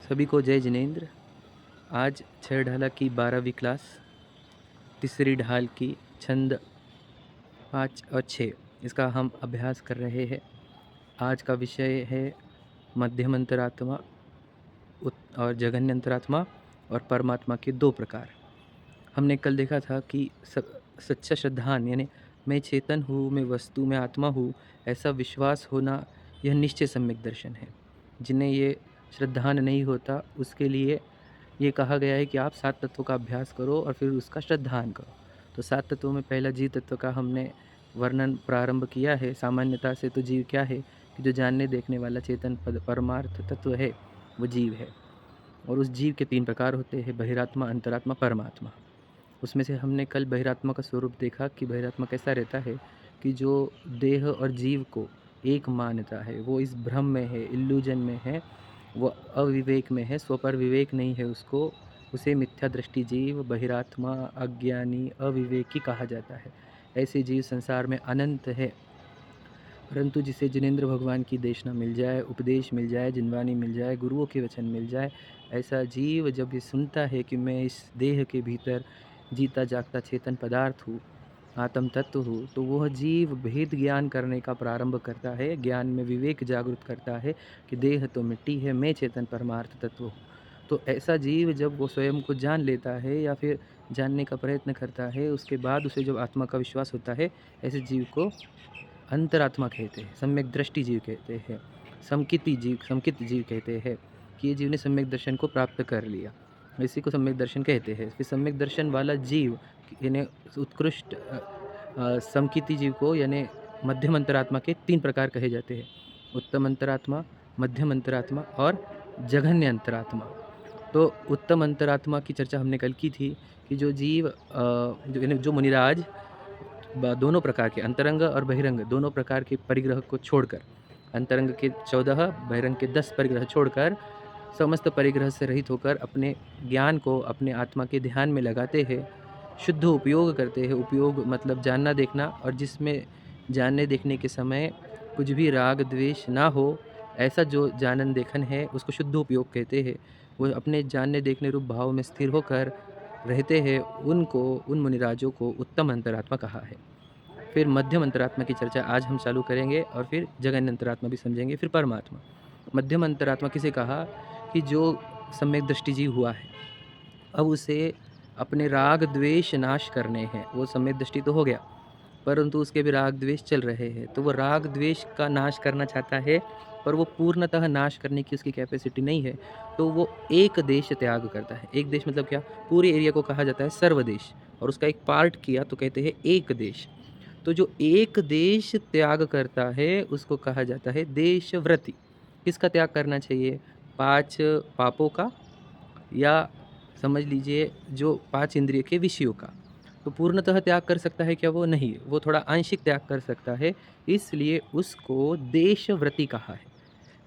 सभी को जय जिनेंद्र। आज छह ढाला की 12वीं क्लास तीसरी ढाल की छंद 5 और 6 इसका हम अभ्यास कर रहे हैं। आज का विषय है मध्यम अंतरात्मा और जघन्य अंतरात्मा और परमात्मा के दो प्रकार। हमने कल देखा था कि सच्चा श्रद्धान यानी मैं चेतन हूँ, मैं वस्तु में आत्मा हूँ, ऐसा विश्वास होना यह निश्चय सम्यक दर्शन है। जिन्हें ये श्रद्धान नहीं होता उसके लिए ये कहा गया है कि आप 7 तत्वों का अभ्यास करो और फिर उसका श्रद्धान करो। तो 7 तत्वों में पहला जीव तत्व का हमने वर्णन प्रारंभ किया है। सामान्यता से तो जीव क्या है कि जो जानने देखने वाला चेतन परमार्थ तत्व है वो जीव है। और उस जीव के 3 प्रकार होते हैं, बहिरात्मा, अंतरात्मा, परमात्मा। उसमें से हमने कल बहिरात्मा का स्वरूप देखा कि बहिरात्मा कैसा रहता है कि जो देह और जीव को एक मानता है, वो इस भ्रम में है, इल्यूजन में है, वो अविवेक में है, स्वपर विवेक नहीं है उसको, उसे मिथ्या दृष्टि जीव, बहिरात्मा, अज्ञानी, अविवेकी कहा जाता है। ऐसे जीव संसार में अनंत है। परंतु जिसे जिनेंद्र भगवान की देशना मिल जाए, उपदेश मिल जाए, जिनवानी मिल जाए, गुरुओं के वचन मिल जाए, ऐसा जीव जब ये सुनता है कि मैं इस देह के भीतर जीता जागता चेतन पदार्थ हूँ, आत्म तत्व हूँ, तो वह जीव भेद ज्ञान करने का प्रारंभ करता है। ज्ञान में विवेक जागृत करता है कि देह तो मिट्टी है, मैं चेतन परमार्थ तत्व हूँ। तो ऐसा जीव जब वो स्वयं को जान लेता है या फिर जानने का प्रयत्न करता है, उसके बाद उसे जब आत्मा का विश्वास होता है, ऐसे जीव को अंतरात्मा कहते हैं, सम्यक दृष्टि जीव कहते हैं, समकित जीव कहते हैं कि ये जीव ने सम्यक दर्शन को प्राप्त कर लिया, इसी को सम्यक दर्शन कहते हैं। फिर सम्यक दर्शन वाला जीव यानी उत्कृष्ट समकिति जीव को यानी मध्यम अंतरात्मा के 3 प्रकार कहे जाते हैं, उत्तम अंतरात्मा, मध्यम अंतरात्मा और जघन्य अंतरात्मा। तो उत्तम अंतरात्मा की चर्चा हमने कल की थी कि जो जीव जो मुनिराज दोनों प्रकार के अंतरंग और बहिरंग दोनों प्रकार के परिग्रह को छोड़कर, अंतरंग के 14, बहिरंग के 10 परिग्रह छोड़कर समस्त परिग्रह से रहित होकर अपने ज्ञान को अपने आत्मा के ध्यान में लगाते हैं, शुद्ध उपयोग करते हैं। उपयोग मतलब जानना देखना, और जिसमें जानने देखने के समय कुछ भी राग द्वेष ना हो, ऐसा जो जानन देखन है उसको शुद्ध उपयोग कहते हैं। वो अपने जानने देखने रूप भाव में स्थिर होकर रहते हैं, उनको, उन मुनिराजों को उत्तम अंतरात्मा कहा है। फिर मध्यम अंतरात्मा की चर्चा आज हम चालू करेंगे और फिर जघन्य अंतरात्मा भी समझेंगे, फिर परमात्मा। मध्यम अंतरात्मा किसे कहा कि जो सम्यक दृष्टि जीव हुआ है, अब उसे अपने राग द्वेष नाश करने हैं। वो सम्यक दृष्टि तो हो गया, परंतु उसके भी राग द्वेष चल रहे हैं, तो वो राग द्वेष का नाश करना चाहता है, पर वो पूर्णतः नाश करने की उसकी कैपेसिटी नहीं है, तो वो एक देश त्याग करता है। एक देश मतलब क्या? पूरे एरिया को कहा जाता है सर्वदेश, और उसका एक पार्ट किया तो कहते हैं एक देश। तो जो एक देश त्याग करता है उसको कहा जाता है देशव्रति। किसका त्याग करना चाहिए? 5 पापों का, या समझ लीजिए जो 5 इंद्रिय के विषयों का। तो पूर्णतः त्याग कर सकता है क्या वो? नहीं, वो थोड़ा आंशिक त्याग कर सकता है, इसलिए उसको देशव्रति कहा है।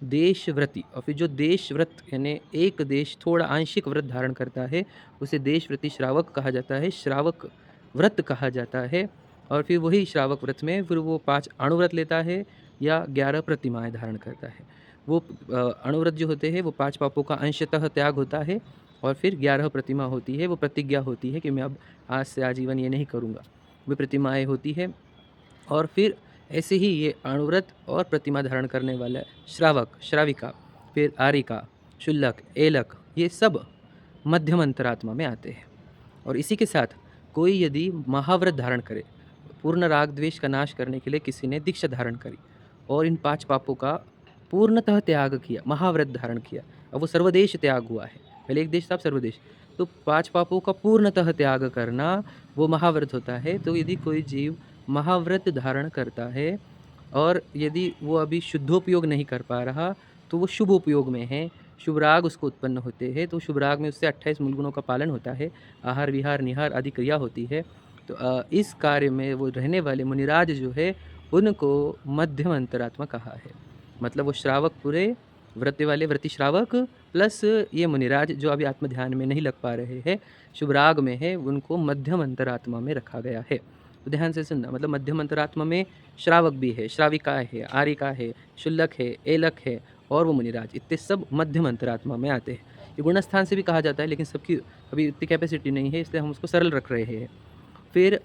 देशव्रति। और फिर जो देशव्रत यानी एक देश थोड़ा आंशिक व्रत धारण करता है, उसे देशव्रति श्रावक कहा जाता है, श्रावक व्रत कहा जाता है। और फिर वही श्रावक व्रत में फिर वो 5 अणुव्रत लेता है या 11 प्रतिमाएँ धारण करता है। वो अणुव्रत जो होते हैं वो 5 पापों का अंशतः त्याग होता है, और फिर 11 प्रतिमा होती है, वो प्रतिज्ञा होती है कि मैं अब आज से आजीवन ये नहीं करूँगा। वो प्रतिमाएँ होती है, और फिर ऐसे ही ये अणुव्रत और प्रतिमा धारण करने वाला श्रावक, श्राविका, फिर आरिका, शुल्लक, एलक, ये सब मध्यम अंतरात्मा में आते हैं। और इसी के साथ कोई यदि महाव्रत धारण करे, पूर्ण राग द्वेष का नाश करने के लिए किसी ने दीक्षा धारण करी और इन 5 पापों का पूर्णतः त्याग किया, महाव्रत धारण किया, अब वो सर्वदेश त्याग हुआ है। पहले एक देश था, अब सर्वदेश। तो 5 पापों का पूर्णतः त्याग करना वो महाव्रत होता है। तो यदि कोई जीव महाव्रत धारण करता है और यदि वो अभी शुद्धोपयोग नहीं कर पा रहा, तो वो शुभ उपयोग में है, शुभ राग उसको उत्पन्न होते हैं, तो शुभ राग में उससे 28 मूल गुणों का पालन होता है, आहार विहार निहार आदि क्रिया होती है। तो इस कार्य में वो रहने वाले मुनिराज जो है उनको मध्यम अंतरात्मा कहा है। मतलब वो श्रावक पूरे व्रत वाले व्रति श्रावक प्लस ये मुनिराज जो अभी आत्म ध्यान में नहीं लग पा रहे हैं, शुभ राग में है, उनको मध्यम अंतरात्मा में रखा गया है। तो ध्यान से सुनना, मतलब मध्यम अंतरात्मा में श्रावक भी है, श्राविका है, आरिका है, शुल्लक है, एलक है, और वो मुनिराज, इतने सब मध्यम अंतरात्मा में आते हैं। ये गुणस्थान से भी कहा जाता है, लेकिन सबकी अभी इतनी कैपेसिटी नहीं है, इसलिए हम उसको सरल रख रहे हैं। फिर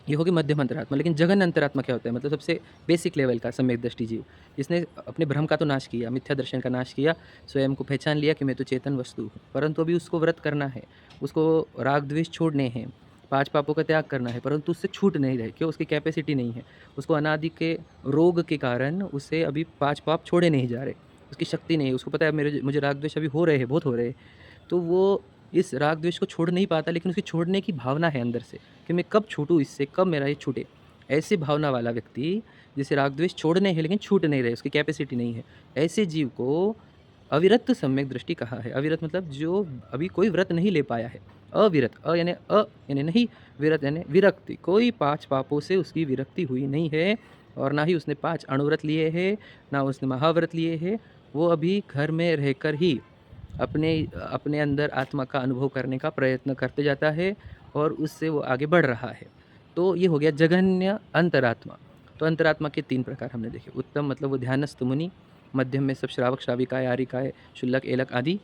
ये होगी मध्यम अंतरात्मा। लेकिन जघन्य अंतरात्मा क्या होता है? मतलब सबसे बेसिक लेवल का सम्यक दृष्टि जीव, जिसने अपने भ्रम का तो नाश किया, मिथ्या दर्शन का नाश किया, स्वयं को पहचान लिया कि मैं तो चेतन वस्तु हूँ, परंतु अभी उसको व्रत करना है, उसको राग द्वेष छोड़ने हैं, 5 पापों का त्याग करना है, परंतु उससे छूट नहीं रहे। क्यों? उसकी कैपेसिटी नहीं है। उसको अनादि के रोग के कारण उसे अभी 5 पाप छोड़े नहीं जा रहे, उसकी शक्ति नहीं है। उसको पता है मुझे राग द्वेष अभी हो रहे हैं, बहुत हो रहे हैं, तो वो इस राग द्वेष को छोड़ नहीं पाता, लेकिन उसकी छोड़ने की भावना है अंदर से कि मैं कब छूटूँ इससे, कब मेरा ये छूटे। ऐसी भावना वाला व्यक्ति, जिसे राग द्वेष छोड़ने हैं लेकिन छूट नहीं रहे, उसकी कैपेसिटी नहीं है, ऐसे जीव को अविरत सम्यक दृष्टि कहा है। अविरत मतलब जो अभी कोई व्रत नहीं ले पाया है। अविरत, यानी नहीं, विरत यानी विरक्ति। कोई 5 पापों से उसकी विरक्ति हुई नहीं है, और ना ही उसने 5 अणुव्रत लिए हैं, ना उसने महाव्रत लिए हैं। वो अभी घर में रहकर ही अपने अपने अंदर आत्मा का अनुभव करने का प्रयत्न करते जाता है, और उससे वो आगे बढ़ रहा है। तो ये हो गया जघन्य अंतरात्मा। तो अंतरात्मा के 3 प्रकार हमने देखे। उत्तम मतलब वो ध्यानस्थ मुनि, मध्यम में सब श्रावक श्राविकाएँ आरिकाएँ शुल्लक एलक आदि,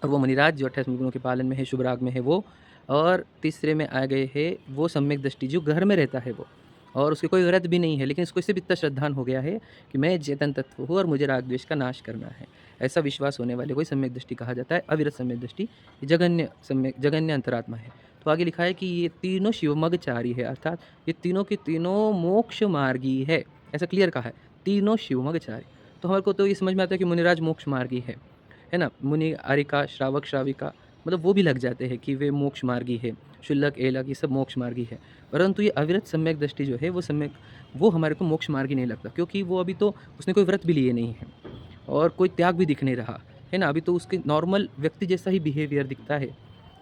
और वो मुनिराज जो 28 गुणों के पालन में है, शुभ राग में है वो, और तीसरे में आ गए हैं वो सम्यक दृष्टि जो घर में रहता है वो, और उसके कोई व्रत भी नहीं है, लेकिन इसको इससे भी इतना श्रद्धान हो गया है कि मैं चेतन तत्व हूँ और मुझे राग द्वेष का नाश करना है, ऐसा विश्वास होने वाले कोई सम्यक दृष्टि कहा जाता है। अविरत सम्यक दृष्टि ये जघन्य अंतरात्मा है। तो आगे लिखा है कि ये तीनों शिवमगचारी है, अर्थात ये तीनों के तीनों मोक्ष मार्गी है, ऐसा क्लियर कहा है, तीनों शिवमगचारी। तो हमारे को तो ये समझ में आता है कि मुनिराज मोक्ष मार्गी है ना। मुनि आरिका श्रावक श्राविका मतलब वो भी लग जाते हैं कि वे मोक्ष मार्गी है, शुल्लक एलक ये सब मोक्ष मार्गी है। परंतु ये अविरत सम्यक दृष्टि जो है वो हमारे को मोक्ष मार्गी नहीं लगता, क्योंकि वो अभी तो उसने कोई व्रत भी लिए नहीं है और कोई त्याग भी दिख नहीं रहा है ना। अभी तो उसके नॉर्मल व्यक्ति जैसा ही बिहेवियर दिखता है,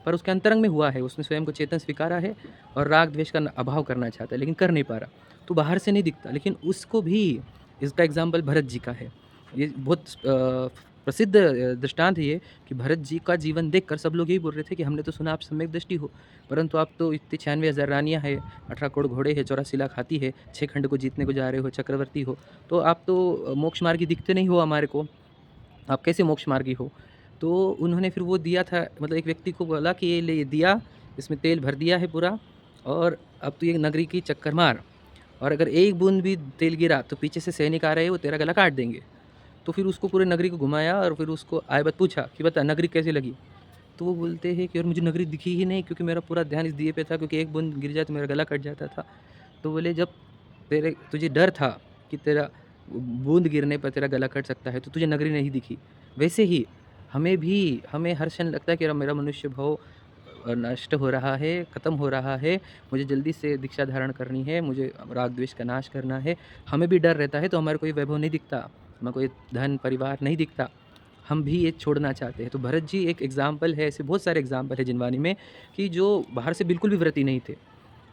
पर उसके अंतरंग में हुआ है, उसने स्वयं को चेतन स्वीकारा है और राग द्वेष का अभाव करना चाहता है, लेकिन कर नहीं पा रहा, तो बाहर से नहीं दिखता। लेकिन उसको भी, इसका एग्जाम्पल भरत जी का है। ये बहुत प्रसिद्ध दृष्टांत है ये, कि भरत जी का जीवन देखकर सब लोग यही बोल रहे थे कि हमने तो सुना आप सम्यक दृष्टि हो, परंतु आप तो इतनी 96,000 रानियाँ हैं, 18 करोड़ घोड़े हैं, 84 लाख हाथी है, 6 खंड को जीतने को जा रहे हो, चक्रवर्ती हो, तो आप तो मोक्ष मार्गी दिखते नहीं हो हमारे को, आप कैसे मोक्ष मार्गी हो? तो उन्होंने फिर वो दिया था, मतलब एक व्यक्ति को बोला कि ये ले, ये दिया, इसमें तेल भर दिया है पूरा, और अब तू ये नगरी की चक्कर मार, और अगर एक बूंद भी तेल गिरा तो पीछे से सैनिक आ रहे हैं, वो तेरा गला काट देंगे। तो फिर उसको पूरे नगरी को घुमाया, और फिर उसको आए बात पूछा कि बता नगरी कैसी लगी? तो वो बोलते हैं कि और मुझे नगरी दिखी ही नहीं, क्योंकि मेरा पूरा ध्यान इस दिए पे था, क्योंकि एक बूंद गिर जाए तो मेरा गला कट जाता था। तो बोले जब तुझे डर था कि तेरा बूंद गिरने पर तेरा गला कट सकता है, तो तुझे नगरी नहीं दिखी। वैसे ही हमें हर क्षण लगता है कि मेरा मनुष्य भाव नष्ट हो रहा है, ख़त्म हो रहा है, मुझे जल्दी से दीक्षा धारण करनी है, मुझे राग द्वेष का नाश करना है। हमें भी डर रहता है, तो हमारे कोई वैभव नहीं दिखता, हमें कोई धन परिवार नहीं दिखता, हम भी ये छोड़ना चाहते हैं। तो भरत जी एक एग्ज़ाम्पल है, ऐसे बहुत सारे एग्ज़ाम्पल है जिनवानी में, कि जो बाहर से बिल्कुल भी व्रती नहीं थे,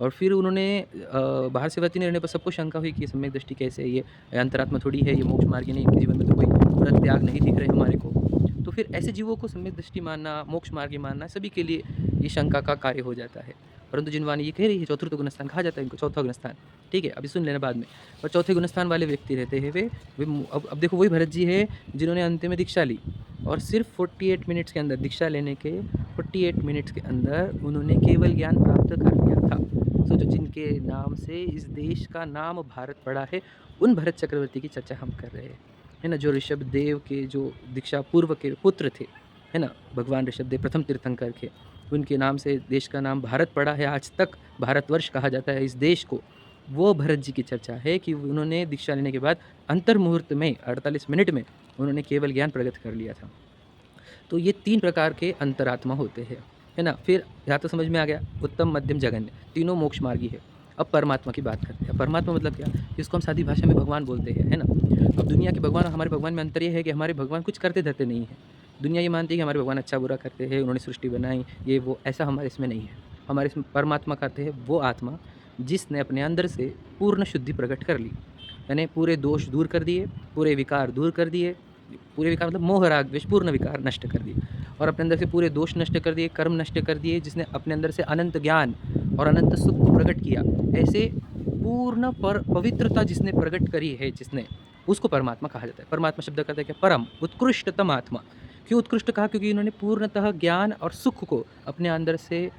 और फिर उन्होंने बाहर से व्रती नहीं रहने पर सबको शंका हुई कि ये सम्यक दृष्टि कैसे है, ये अंतरात्मा थोड़ी है, ये मोक्ष मार्गी नहीं, इनके जीवन में तो कोई व्रत त्याग नहीं दिख रहे हमारे को। तो फिर ऐसे जीवों को सम्यक दृष्टि मानना, मोक्ष मार्गी मानना सभी के लिए ये शंका का कार्य हो जाता है। परंतु जिनवानी ये कह रही है, चतुर्थ गुणस्थान कहा जाता है इनको, चौथा गुणस्थान, ठीक है, अभी सुन लेना बाद में। और चौथे गुणस्थान वाले व्यक्ति रहते हैं वे अब देखो वही भरत जी है जिन्होंने अंतिम में दीक्षा ली, और सिर्फ 48 मिनट्स के अंदर, दीक्षा लेने के 48 मिनट्स के अंदर उन्होंने केवल ज्ञान प्राप्त कर लिया था। सोचो, जिनके नाम से इस देश का नाम भारत पड़ा है, उन भरत चक्रवर्ती की चर्चा हम कर रहे हैं, है ना, जो ऋषभ देव के जो दीक्षा पूर्व के पुत्र थे, है ना, भगवान ऋषभ देव प्रथम तीर्थंकर के, उनके नाम से देश का नाम भारत पड़ा है, आज तक भारतवर्ष कहा जाता है इस देश को। वो भरत जी की चर्चा है कि उन्होंने दीक्षा लेने के बाद अंतर मुहूर्त में 48 मिनट में उन्होंने केवल ज्ञान प्रकट कर लिया था। तो ये 3 प्रकार के अंतरात्मा होते हैं, है ना। फिर यहाँ तो समझ में आ गया, उत्तम मध्यम जघन्य, तीनों मोक्ष मार्गी है। अब परमात्मा की बात करते हैं। परमात्मा मतलब क्या? जिसको हम सादी भाषा में भगवान बोलते हैं, है ना। अब दुनिया के भगवान और हमारे भगवान में अंतर ये है कि हमारे भगवान कुछ करते धरते नहीं हैं। दुनिया ये मानती है कि हमारे भगवान अच्छा बुरा करते हैं, उन्होंने सृष्टि बनाई, ये वो, ऐसा हमारे इसमें नहीं है। हमारे इसमें परमात्मा कहते हैं वो आत्मा जिसने अपने अंदर से पूर्ण शुद्धि प्रकट कर ली, यानी पूरे दोष दूर कर दिए, पूरे विकार दूर कर दिए, पूरे विकार मतलब मोह राग द्वेष, पूर्ण विकार नष्ट कर दिए, और अपने अंदर से पूरे दोष नष्ट कर दिए, कर्म नष्ट कर दिए, जिसने अपने अंदर से अनंत ज्ञान और अनंत सुख को प्रकट किया। ऐसे पूर्ण पवित्रता जिसने प्रकट करी है, जिसने उसको परमात्मा कहा जाता है। परमात्मा शब्द का अर्थ है क्या? परम, उत्कृष्टतम आत्मा। क्यों उत्कृष्ट कहा? क्योंकि इन्होंने पूर्णतः ज्ञान और सुख को अपने अंदर से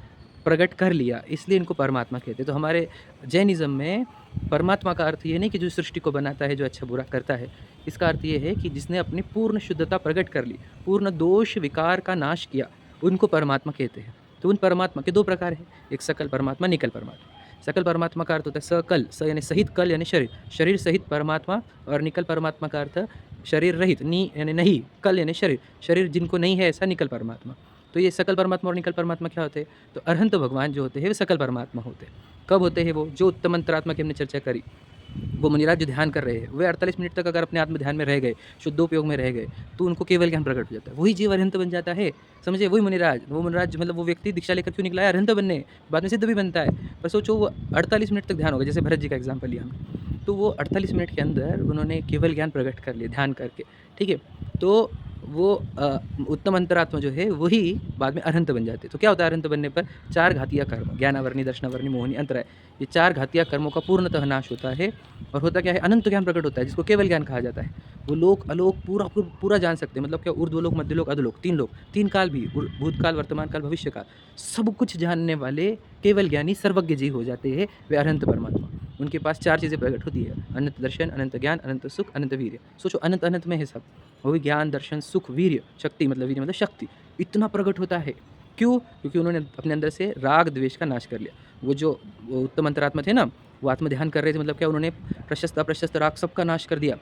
प्रकट कर लिया, इसलिए इनको परमात्मा कहते हैं। तो हमारे जैनिज़्म में परमात्मा का अर्थ ये नहीं कि जो सृष्टि को बनाता है, जो अच्छा बुरा करता है। इसका अर्थ ये है कि जिसने अपनी पूर्ण शुद्धता प्रकट कर ली, पूर्ण दोष विकार का नाश किया, उनको परमात्मा कहते हैं। तो उन परमात्मा के दो प्रकार हैं, एक सकल परमात्मा, निकल परमात्मा। सकल परमात्मा का अर्थ होता है सकल, स यानी सहित, कल यानी शरीर, शरीर सहित परमात्मा, और निकल परमात्मा का अर्थ शरीर रहित, नी यानी नहीं, कल यानी शरीर, शरीर जिनको नहीं है ऐसा निकल परमात्मा। तो ये सकल परमात्मा और निकल परमात्मा क्या होते हैं? तो अरहंत भगवान जो होते हैं वे सकल परमात्मा होते हैं। कब होते हैं वो? जो उत्तम अंतरात्मा की हमने चर्चा करी, वो मुनिराज जो ध्यान कर रहे हैं, वे 48 मिनट तक अगर अपने आत्म ध्यान में रह गए, शुद्धोपयोग में रह गए, तो उनको केवल ज्ञान प्रकट हो जाता है, वही जीव अरहंत बन जाता है। समझे? वही मुनिराज, वो मुनिराज मतलब वो व्यक्ति दीक्षा लेकर क्यों निकला है? अरहंत बनने, बाद में सिद्ध भी बनता है। पर सोचो वो 48 मिनट तक ध्यान होगा, जैसे भरत जी का एग्जाम्पल लिया हमने, तो वो 48 मिनट के अंदर उन्होंने केवल ज्ञान प्रकट कर लिया ध्यान करके, ठीक है? तो वो उत्तम अंतरात्मा जो है वही बाद में अरहंत बन जाते हैं। तो क्या होता है अरहंत बनने पर? 4 घातीय कर्म, ज्ञानावरणी, दर्शनावरणी, मोहिनी, अंतराय, ये 4 घातीय कर्मों का पूर्णतः नाश होता है, और होता क्या है? अनंत ज्ञान प्रकट होता है, जिसको केवल ज्ञान कहा जाता है। वो लोक अलोक पूरा जान सकते हैं, मतलब क्या? ऊर्ध्वलोक, मध्यलोक, अधोलोक, 3 लोक, 3 काल भी, भूतकाल, वर्तमान काल, भविष्य काल, सब कुछ जानने वाले केवल ज्ञानी सर्वज्ञ जीव हो जाते हैं, वे अरहंत परमात्मा। उनके पास 4 चीज़ें प्रकट होती है, अनंत दर्शन, अनंत ज्ञान, अनंत सुख, अनंत वीर्य। सोचो अनंत अनंत में है सब, वो भी ज्ञान, दर्शन, सुख, वीर्य, शक्ति, मतलब वीर्य मतलब शक्ति, इतना प्रकट होता है। क्यों? क्योंकि उन्होंने अपने अंदर से राग द्वेष का नाश कर लिया। वो उत्तम अंतरात्मा थे ना, वो आत्म ध्यान कर रहे थे, मतलब क्या? उन्होंने प्रशस्त अप्रशस्त राग सबका नाश कर दिया,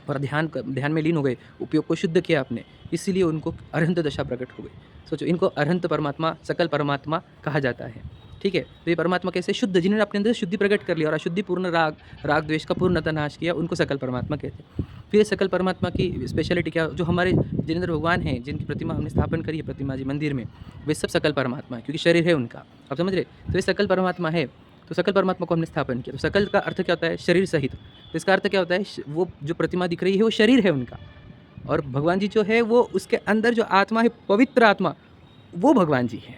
और ध्यान में लीन हो गए, उपयोग को शुद्ध किया आपने, इसीलिए उनको अरहंत दशा प्रकट हो गई। सोचो, इनको अरहंत परमात्मा, सकल परमात्मा कहा जाता है, ठीक है? तो ये परमात्मा कैसे? शुद्ध, जिन्होंने अपने अंदर शुद्धि प्रकट कर लिया और अशुद्धि पूर्ण राग द्वेष का पूर्णतः नाश किया, उनको सकल परमात्मा कहते हैं। फिर सकल परमात्मा की स्पेशलिटी क्या? जो हमारे जिनेंद्र भगवान हैं, जिनकी प्रतिमा हमने स्थापन करी है प्रतिमा जी मंदिर में, वे सब सकल परमात्मा है, क्योंकि शरीर है उनका, आप समझ रहे? तो ये सकल परमात्मा है, तो सकल परमात्मा को हमने स्थापन किया। तो सकल का अर्थ क्या होता है? शरीर सहित। तो इसका अर्थ क्या होता है? वो जो प्रतिमा दिख रही है वो शरीर है उनका, और भगवान जी जो है वो उसके अंदर जो आत्मा है, पवित्र आत्मा, वो भगवान जी है।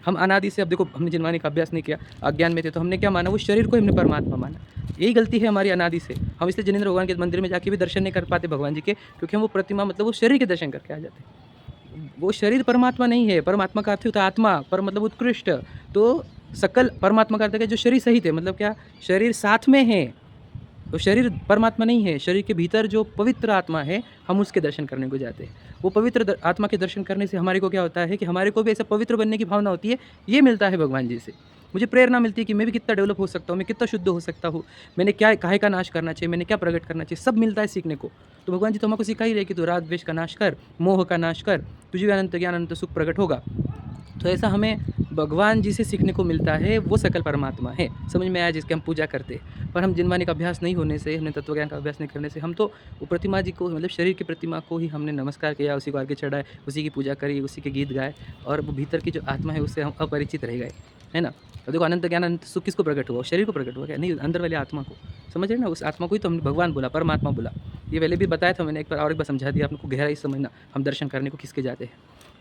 हम अनादि से, अब देखो हमने जिनवाने का अभ्यास नहीं किया, अज्ञान में थे, तो हमने क्या माना? वो शरीर को हमने परमात्मा माना। यही गलती है हमारी अनादि से। हम इसलिए जिनेंद्र भगवान के मंदिर में जाके भी दर्शन नहीं कर पाते भगवान जी के, क्योंकि हम वो प्रतिमा मतलब वो शरीर के दर्शन करके आ जाते हैं। वो शरीर परमात्मा नहीं है। परमात्मा का अर्थ होता है आत्मा, पर मतलब उत्कृष्ट। तो सकल परमात्मा का अर्थ है जो शरीर सहित है, मतलब क्या? शरीर साथ में है, तो शरीर परमात्मा नहीं है। शरीर के भीतर जो पवित्र आत्मा है, हम उसके दर्शन करने को जाते हैं। वो पवित्र आत्मा के दर्शन करने से हमारे को क्या होता है कि हमारे को भी ऐसा पवित्र बनने की भावना होती है, ये मिलता है भगवान जी से। मुझे प्रेरणा मिलती है कि मैं भी कितना डेवलप हो सकता हूँ, मैं कितना शुद्ध हो सकता हूँ, मैंने क्या काहे का नाश करना चाहिए, मैंने क्या प्रकट करना चाहिए, सब मिलता है सीखने को। तो भगवान जी तो हमको सिखा ही रहे कि तू राग द्वेष का नाश कर, मोह का नाश कर, तुझे भी अनंत ज्ञान, अनंत सुख प्रकट होगा। तो ऐसा हमें भगवान जी से सीखने को मिलता है, वो सकल परमात्मा है। समझ में आया? जिसकी हम पूजा करते हैं। पर हम जिनवाने का अभ्यास नहीं होने से, हमने तत्वज्ञान का अभ्यास नहीं करने से, हम तो वो प्रतिमा जी को, मतलब शरीर की प्रतिमा को ही हमने नमस्कार किया, उसी को आगे चढ़ाए, उसी की पूजा करी, उसी के गीत गाए, और वो भीतर की जो आत्मा है उससे हम अपरिचित रह गए, है ना? तो देखो अनंत ज्ञान, अनंत सुख किसको प्रकट हुआ? शरीर को प्रकट हुआ क्या? नहीं, अंदर वाले आत्मा को। समझ रहे ना? उस आत्मा को ही तो हमने भगवान बोला, परमात्मा बोला। ये पहले भी बताया था मैंने, एक बार और एक बार समझा दिया आपको, गहराई से समझना हम दर्शन करने को किसके जाते हैं,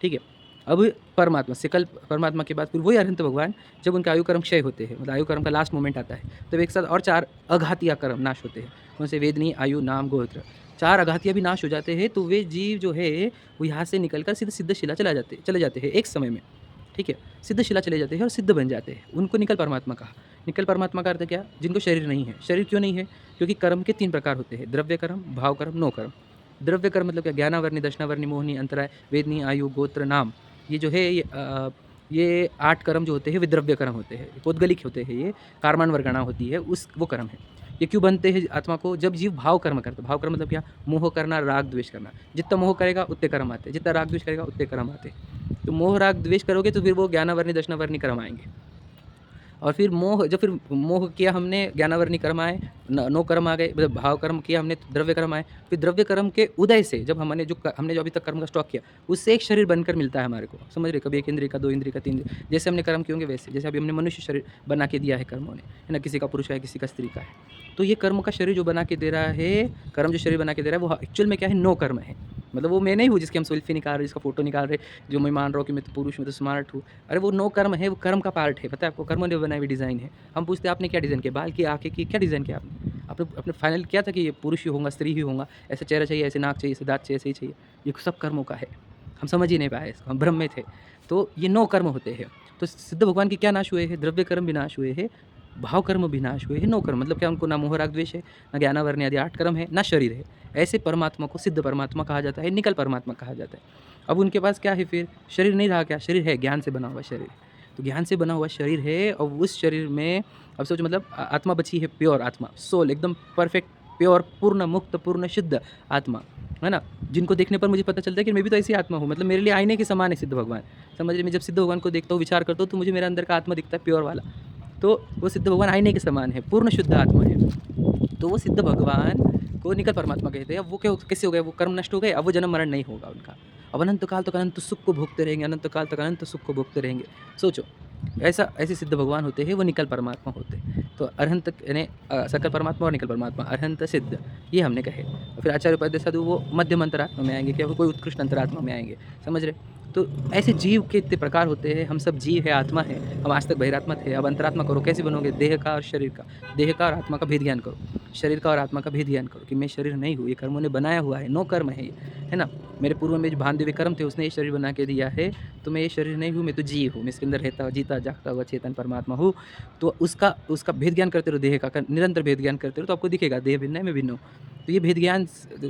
ठीक है? अब परमात्मा, सकल परमात्मा के बाद फिर वही अनंत भगवान, जब उनके आयु कर्म क्षय होते हैं, मतलब आयु कर्म का लास्ट मोमेंट आता है, तब एक साथ और 4 अघातीय कर्म नाश होते हैं। उनसे वेदनी, आयु, नाम, गोत्र, 4 अघातीय भी नाश हो जाते हैं। तो वे जीव जो है वो यहाँ से निकलकर सीधे सिद्धशिला चले जाते हैं एक समय में, ठीक है? सिद्धशिला चले जाते हैं और सिद्ध बन जाते हैं। उनको निकल परमात्मा कहा। निकल परमात्मा का अर्थ क्या? जिनको शरीर नहीं है। शरीर क्यों नहीं है? क्योंकि कर्म के 3 प्रकार होते हैं, द्रव्य कर्म, भाव कर्म, नो कर्म। द्रव्य कर्म मतलब क्या? ज्ञानावरणी, दर्शनावरणी, मोहिनी, अंतराय, वेदनी, आयु, गोत्र, नाम, ये जो है ये 8 कर्म जो होते हैं वे द्रव्य कर्म होते हैं, पौद्गलिक होते हैं, ये कार्मान वर्गणा होती है, वो कर्म है। ये क्यों बनते हैं आत्मा को? जब जीव भाव कर्म करता है। भाव कर्म मतलब क्या? मोह करना, राग द्वेष करना। जितना मोह करेगा उतने कर्म आते हैं, जितना राग द्वेष करेगा उतने कर्म आते हैं। तो मोह राग द्वेष करोगे तो फिर वो ज्ञानावरणी, दर्शनावरणी कर्म आएंगे, और फिर मोह किया हमने, ज्ञानावरणी कर्म आए, नो कर्म आ गए, मतलब भाव कर्म किया हमने, द्रव्य कर्म आए। फिर द्रव्य कर्म के उदय से, जब हमने जो अभी तक कर्म का स्टॉक किया, उससे एक शरीर बनकर मिलता है हमारे को। समझ रहे? कभी 1 इंद्रिय का, 2 इंद्रिय का, 3 इंद्रिय, जैसे हमने कर्म किए होंगे वैसे। जैसे अभी हमने मनुष्य शरीर बना के दिया है कर्मों ने, है ना? किसी का पुरुष का है, किसी का स्त्री का है। तो ये कर्म का शरीर जो बना के दे रहा है, कर्म जो शरीर बना के दे रहा है, वो एक्चुअल में क्या है? नो कर्म है। मतलब वो मैं नहीं हूँ जिसकी हम सेल्फी निकाल रहे, जिसका फोटो निकाल रहे, जो मैं मान रहा हूँ कि मैं तो पुरुष, मैं तो स्मार्ट हूँ। अरे वो नो कर्म है, वो कर्म का पार्ट है। पता है आपको? कर्मों ने बनाई हुई डिज़ाइन है। हम पूछते हैं आपने क्या डिज़ाइन किया? बाल की, आँखें की, क्या डिज़ाइन किया आपने? आप आपने आपने फाइनल किया था कि ये पुरुष ही होगा, स्त्री ही होगा, ऐसा चेहरा चाहिए, ऐसे नाक चाहिए, ऐसे दाँत चाहिए, ऐसे ही चाहिए। ये सब कर्मों का है। हम समझ ही नहीं पाए इसको, हम भ्रम में थे। तो ये 9 कर्म होते हैं। तो सिद्ध भगवान के क्या नाश हुए हैं? द्रव्य कर्म भी नाश हुए हैं, भाव कर्म भी नाश हुए हैं, 9 कर्म मतलब क्या उनको ना मोह राग द्वेष है, ना ज्ञान वर्ण आदि 8 कर्म है, ना शरीर है। ऐसे परमात्मा को सिद्ध परमात्मा कहा जाता है, निकल परमात्मा कहा जाता है। अब उनके पास क्या है फिर? शरीर नहीं रहा क्या? शरीर है, ज्ञान से बना हुआ शरीर। तो ज्ञान से बना हुआ शरीर है और उस शरीर में अब सोचो मतलब आत्मा बची है, प्योर आत्मा, सोल एकदम परफेक्ट, प्योर, पूर्ण मुक्त, पूर्ण शुद्ध आत्मा, है ना? जिनको देखने पर मुझे पता चलता है कि मैं भी तो ऐसी आत्मा हूँ, मतलब मेरे लिए आईने के समान है सिद्ध भगवान। समझ रहे? मैं जब सिद्ध भगवान को देखता हूँ, विचार करता हूँ, तो मुझे मेरे अंदर का आत्मा दिखता है प्योर वाला। तो वो सिद्ध भगवान आईने के समान है, पूर्ण शुद्ध आत्मा है। तो वो सिद्ध भगवान को निकल परमात्मा कहते हैं। अब वो क्या कैसे हो गए? वो कर्म नष्ट हो गए, अब वो जन्म मरण नहीं होगा उनका। अब अनंत काल तक अनंत सुख को भोगते रहेंगे, अनंत काल तक अनंत सुख को भोगते रहेंगे। सोचो, ऐसे सिद्ध भगवान होते हैं, वो निकल परमात्मा होते हैं। तो अरहंत यानी सकल परमात्मा और निकल परमात्मा, अरहंत सिद्ध, ये हमने कहे। और फिर आचार्य उपाध्याय साधु वो मध्यम अंतरात्मा में आएंगे, क्या वो कोई उत्कृष्ट अंतरात्मा में आएंगे, समझ रहे? तो ऐसे जीव के इतने प्रकार होते हैं। हम सब जीव है, आत्मा है। हम आज तक बहिरात्मा थे, अब अंतरात्मा करो। कैसे बनोगे? देह का और शरीर का, देह का और आत्मा का भेद ज्ञान करो, शरीर का और आत्मा का भेद ज्ञान करो कि मैं शरीर नहीं हूँ, ये कर्मों ने बनाया हुआ है, 9 कर्म है ये, है ना? मेरे पूर्व में जो भानदेव कर्म थे, उसने ये शरीर बना के दिया है। तो मैं ये शरीर नहीं हूँ, मैं तो जीव हूँ, मैं इसके अंदर रहता जीता जागता हुआ चेतन परमात्मा हूँ। तो उसका उसका भेद ज्ञान करते रहो, देह का निरंतर भेद ज्ञान करते रहो, तो आपको दिखेगा देह भिन्न है, मैं भिन्न हूँ। तो ये भेद ज्ञान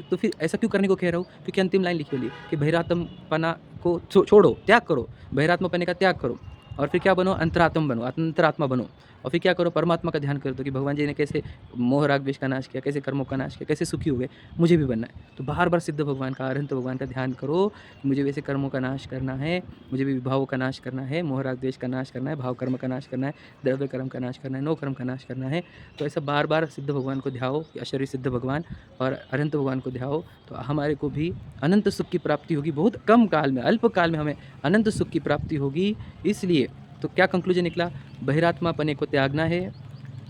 तो फिर ऐसा क्यों करने को कह रहा हूँ? क्योंकि अंतिम लाइन लिखी हुई है कि बहिरात्मपना को छोड़ो, त्याग करो, बहिरात्मपने का त्याग करो और फिर क्या बनो? अंतरात्मा बनो, अंतरात्मा बनो। और फिर क्या करो? परमात्मा का ध्यान कर दो कि भगवान जी ने कैसे मोह राग द्वेष का नाश किया, कैसे कर्मों का नाश किया, कैसे सुखी हुए, मुझे भी बनना है। तो बार-बार सिद्ध भगवान का, अरहंत भगवान का ध्यान करो कि मुझे वैसे कर्मों का नाश करना है, मुझे भी विभावों का नाश करना है, मोह राग द्वेष का नाश करना है, भाव कर्म का नाश करना है, द्रव्य कर्म का नाश करना है, 9 कर्म का नाश करना है। तो ऐसा बार-बार सिद्ध भगवान को ध्याओ, अशरीरी सिद्ध भगवान और अरहंत भगवान को ध्याओ, तो हमारे को भी अनंत सुख की प्राप्ति होगी। बहुत कम काल में, अल्प काल में हमें अनंत सुख की प्राप्ति होगी। इसलिए तो क्या कंक्लूजन निकला? बहिरात्मापने को त्यागना है,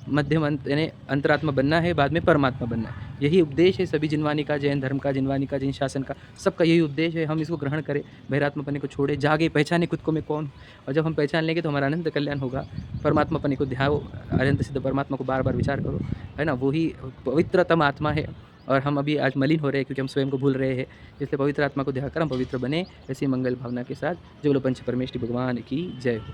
मध्यम यानी अंतरात्मा बनना है, बाद में परमात्मा बनना है। यही उपदेश है सभी जिनवानी का, जैन धर्म का, जिनवानी का, जैन शासन का, सबका यही उद्देश्य है। हम इसको ग्रहण करें, बहिरात्मापने को छोड़े, जागे, पहचाने खुद को मैं कौन हूँ। और जब हम पहचान लेंगे तो हमारा अनंत कल्याण होगा। परमात्मापने को ध्याओ, अनंत सिद्ध परमात्मा को बार बार विचार करो, है ना? वही पवित्रतम आत्मा है। और हम अभी आज मलिन हो रहे हैं क्योंकि हम स्वयं को भूल रहे हैं। इसलिए पवित्र आत्मा को ध्याकर हम पवित्र बने, ऐसी मंगल भावना के साथ। जय बोलो पंच परमेष्टि भगवान की जय हो।